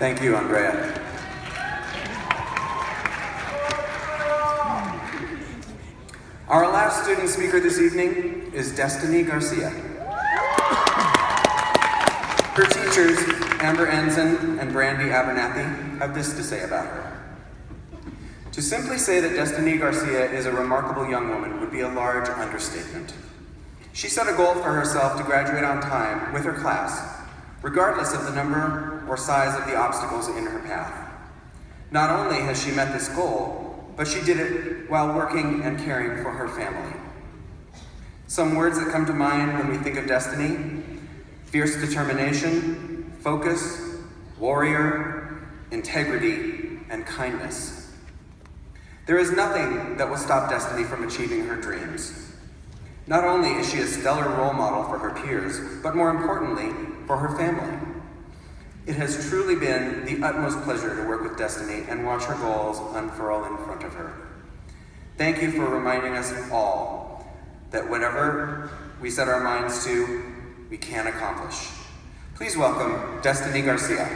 Thank you, Andrea. Our last student speaker this evening is Destiny Garcia. Her teachers, Amber Ensign and Brandy Abernathy, have this to say about her. To simply say that Destiny Garcia is a remarkable young woman would be a large understatement. She set a goal for herself to graduate on time with her class, regardless of the number or size of the obstacles in her path. Not only has she met this goal, but she did it while working and caring for her family. Some words that come to mind when we think of Destiny: fierce determination, focus, warrior, integrity, and kindness. There is nothing that will stop Destiny from achieving her dreams. Not only is she a stellar role model for her peers, but more importantly, for her family. It has truly been the utmost pleasure to work with Destiny and watch her goals unfurl in front of her. Thank you for reminding us all that whatever we set our minds to, we can accomplish. Please welcome Destiny Garcia.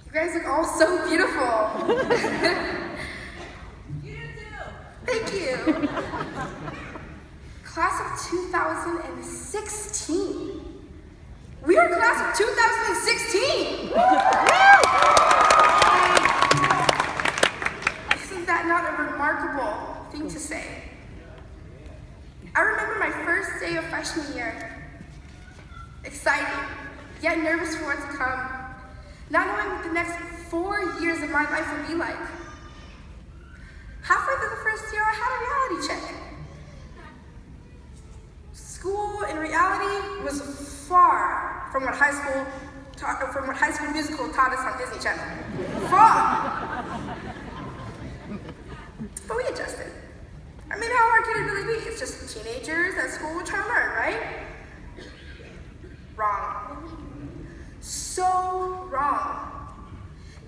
You guys look all so beautiful. You do too. Thank you. Class of 2016. We are class of 2016. Isn't that not a remarkable thing to say? I remember my first day of freshman year. Exciting, yet nervous for what to come. Not knowing what the next 4 years of my life would be like. Halfway through the first year, I had a reality check. School, in reality, was far from what High School Musical taught us on Disney Channel. Far. But we adjusted. I mean, how hard could it really be? It's just teenagers at school trying to learn, right? Wrong. So wrong.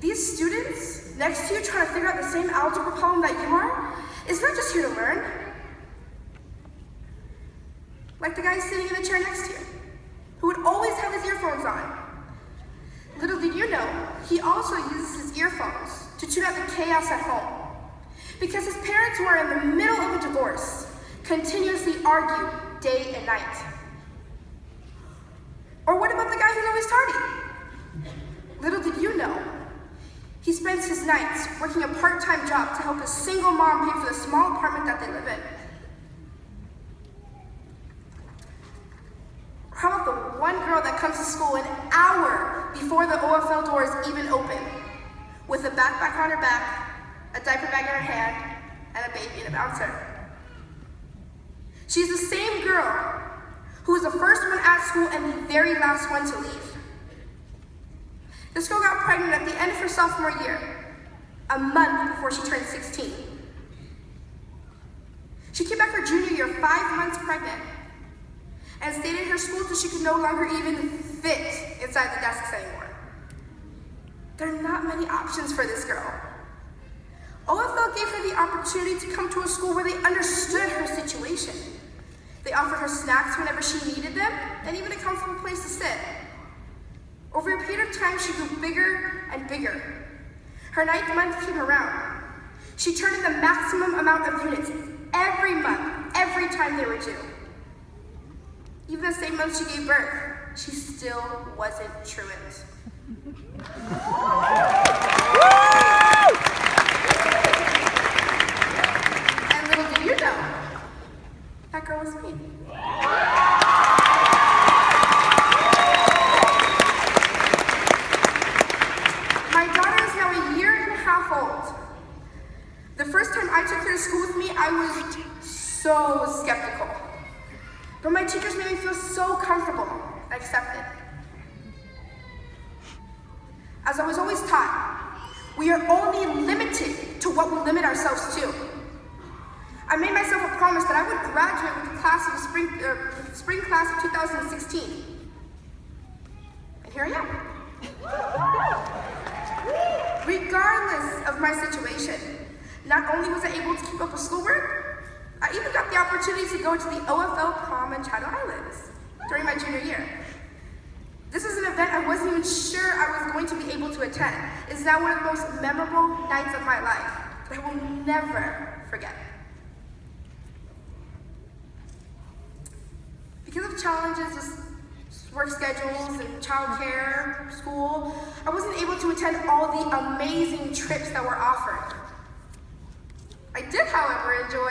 These students next to you trying to figure out the same algebra problem that you are is not just here to learn. Like the guy sitting in the chair next to you, who would always have his earphones on. Little did you know, he also uses his earphones to tune out the chaos at home. Because his parents, who are in the middle of a divorce, continuously argue day and night. Or what about the guy who's always tardy? Little did you know, he spends his nights working a part-time job to help a single mom pay for the small apartment that they live in. How about the one girl that comes to school an hour before the OFL doors even open, with a backpack on her back, a diaper bag in her hand, and a baby in a bouncer? She's the same girl who was the first one at school and the very last one to leave. This girl got pregnant at the end of her sophomore year, a month before she turned 16. She came back her junior year 5 months pregnant and stayed in her school till she could no longer even fit inside the desks anymore. There are not many options for this girl. OFL gave her the opportunity to come to a school where they understood her situation. They offered her snacks whenever she needed them, and even a comfortable place to sit. Over a period of time, she grew bigger and bigger. Her 9th month came around. She turned in the maximum amount of units every month, every time they were due. Even the same month she gave birth, she still wasn't truant. And little did you know, that girl was me. My daughter is now a year and a half old. The first time I took her to school with me, I was so skeptical. But my teachers made me feel so comfortable and accepted. As I was always taught, we are only limited to what we limit ourselves to. I made myself a promise that I would graduate with the spring class of 2016. And here I am. Regardless of my situation, not only was I able to keep up with schoolwork, I even got the opportunity to go to the OFL prom in Channel Islands during my junior year. This is an event I wasn't even sure I was going to be able to attend. It's now one of the most memorable nights of my life that I will never forget. Because of challenges, just work schedules and childcare, school, I wasn't able to attend all the amazing trips that were offered. I did, however, enjoy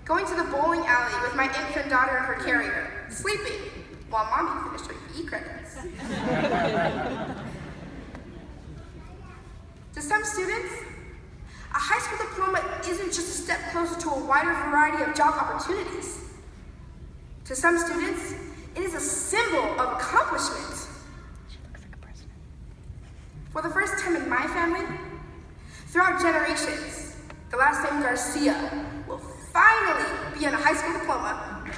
going to the bowling alley with my infant daughter in her carrier, sleeping while mommy finished her PE credits. To some students, a high school diploma isn't just a step closer to a wider variety of job opportunities. To some students, it is a symbol of accomplishment. For the first time in my family, throughout generations, the last name Garcia will finally be on a high school diploma. And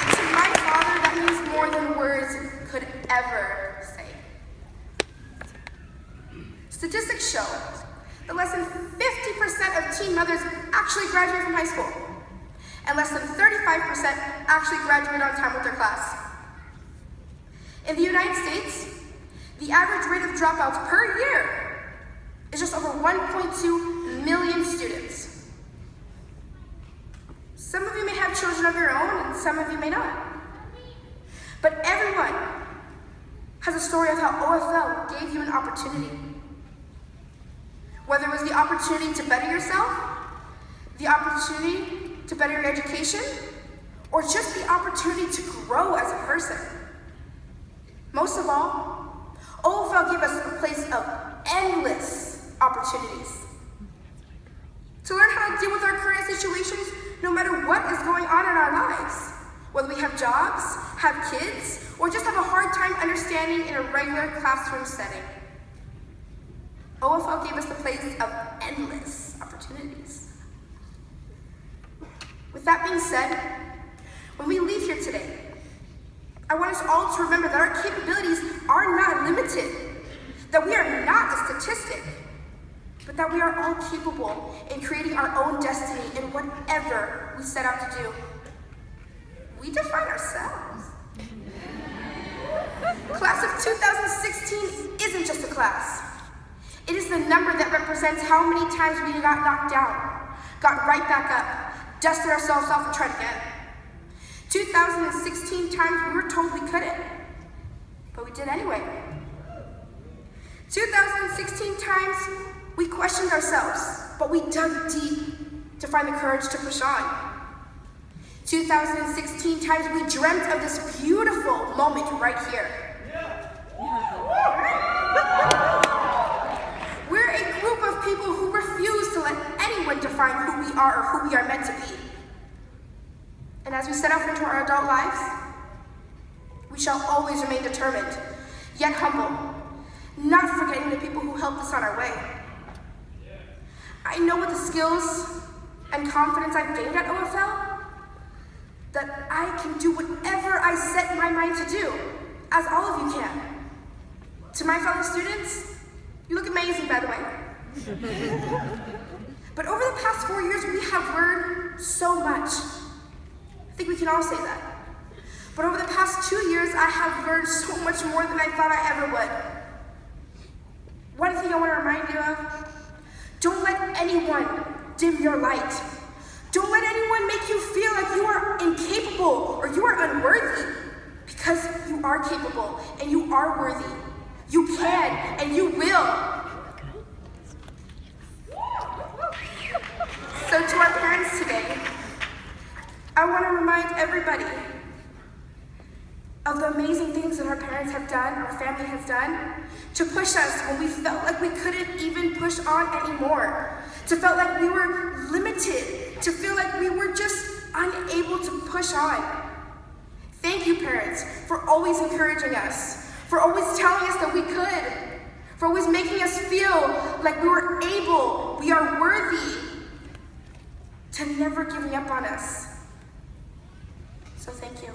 to my father, that means more than words could ever say. Statistics show that less than 50% of teen mothers actually graduate from high school, and less than 35% actually graduate on time with their class. In the United States, the average rate of dropouts per year is just over 1.2 million students. Some of you may have children of your own, and some of you may not. But everyone has a story of how OFL gave you an opportunity. Whether it was the opportunity to better yourself, the opportunity to better your education, or just the opportunity to grow as a person. Most of all, OFL gave us a place of endless opportunities. To learn how to deal with our current situations, no matter what is going on in our lives. Whether we have jobs, have kids, or just have a hard time understanding in a regular classroom setting. OFL gave us the place of endless opportunities. With that being said, when we leave here today, I want us all to remember that our capabilities are not limited, that we are not a statistic, but that we are all capable in creating our own destiny in whatever we set out to do. We define ourselves. Class of 2016 isn't just a class. It is the number that represents how many times we got knocked down, got right back up, dusted ourselves off and tried again. 2016 times we were told we couldn't, but we did anyway. 2016 times we questioned ourselves, but we dug deep to find the courage to push on. 2016 times we dreamt of this beautiful moment right here. We're a group of people who refuse to let anyone define who we are or who we are meant to be. And as we set off into our adult lives, we shall always remain determined, yet humble, not forgetting the people who helped us on our way. I know with the skills and confidence I've gained at OFL, that I can do whatever I set my mind to do, as all of you can. To my fellow students, you look amazing, by the way. But over the past 4 years, we have learned so much. I think we can all say that. But over the past 2 years, I have learned so much more than I thought I ever would. One thing I want to remind you of, don't let anyone dim your light. Don't let anyone make you feel like you are incapable or you are unworthy, because you are capable and you are worthy. You can and you will. So to our parents today, I want to remind everybody of the amazing things that our parents have done, our family has done, to push us when we felt like we couldn't even push on anymore, to feel like we were limited, to feel like we were just unable to push on. Thank you, parents, for always encouraging us, for always telling us that we could, for always making us feel like we were able, we are worthy, to never giving up on us. So thank you.